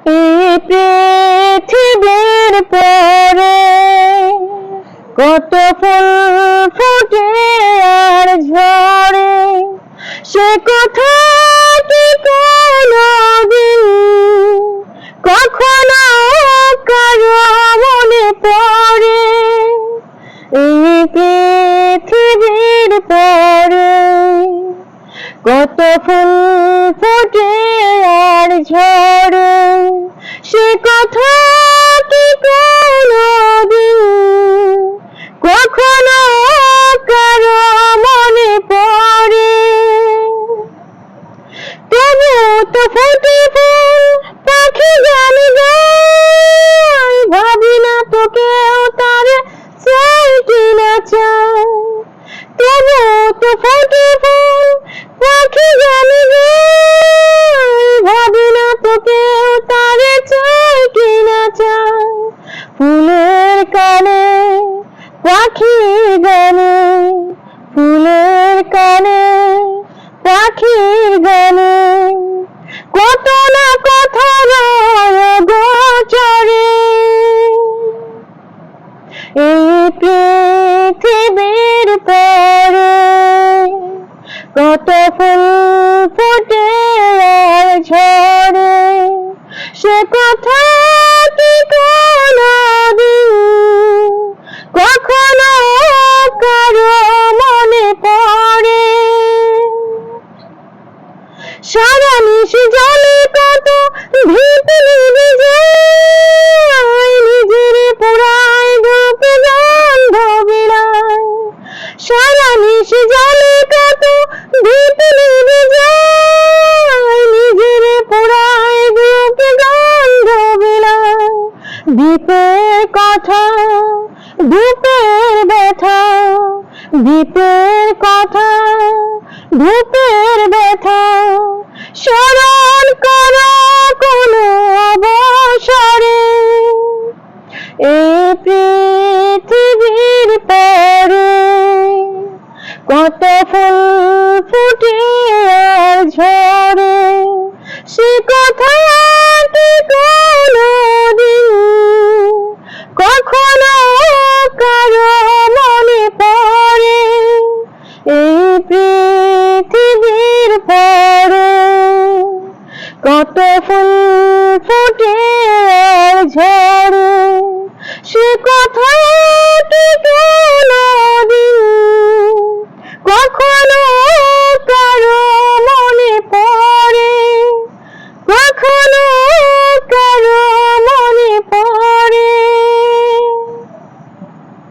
এই পৃথিবীর পরে কত ফুল ফুটে আর ঝরে, সে কথা কি কোনদিন কখনো কারো মনে পড়ে? এই পৃথিবীর পরে কত ফুল ফুটে আর ঝরে, সে কথা কি কোনদিন কখনো কারো মনে পড়ে? তবু তো ফুটে ফুল পাখি গান গায়, ভাবি না তো কেউ তারে চায় কিনা চায়। তবু তো ফুটে ফুল পাখি গান গায়, ভাবি না তো কেউ তারে চায় কিনা চায়। ফুলের কানে পাখির গানে, ফুলের কানে পাখির গানে কত না কথা রয় গোচরে। এই পৃথিবীর পরে কত ফুল ফুটে আর ঝরে, সে কথা কি কোনদিন কখনো কারো মনে পড়ে? সারা নিশি জলে কত ভিত নিভে যায়, নিজের পুরায় ধূপে গন্ধ বিড়ায়। সারা নিশি জলে কত ভিত নিভে যায়, নিজের পুরায় ধূপে গন্ধ বিড়ায়। দ্বীপের কথা ধূপের ব্যথা, দ্বীপের কথা ধূপের ব্যথা স্মরণ করো কোনো অবসরে। এই পৃথিবীর পরে কত ফুল ফুটে আর ঝরে, সে কথা কি কোনদিন কখনো কারো মনে পড়ে? এই পৃথিবীর পরে কত ফুল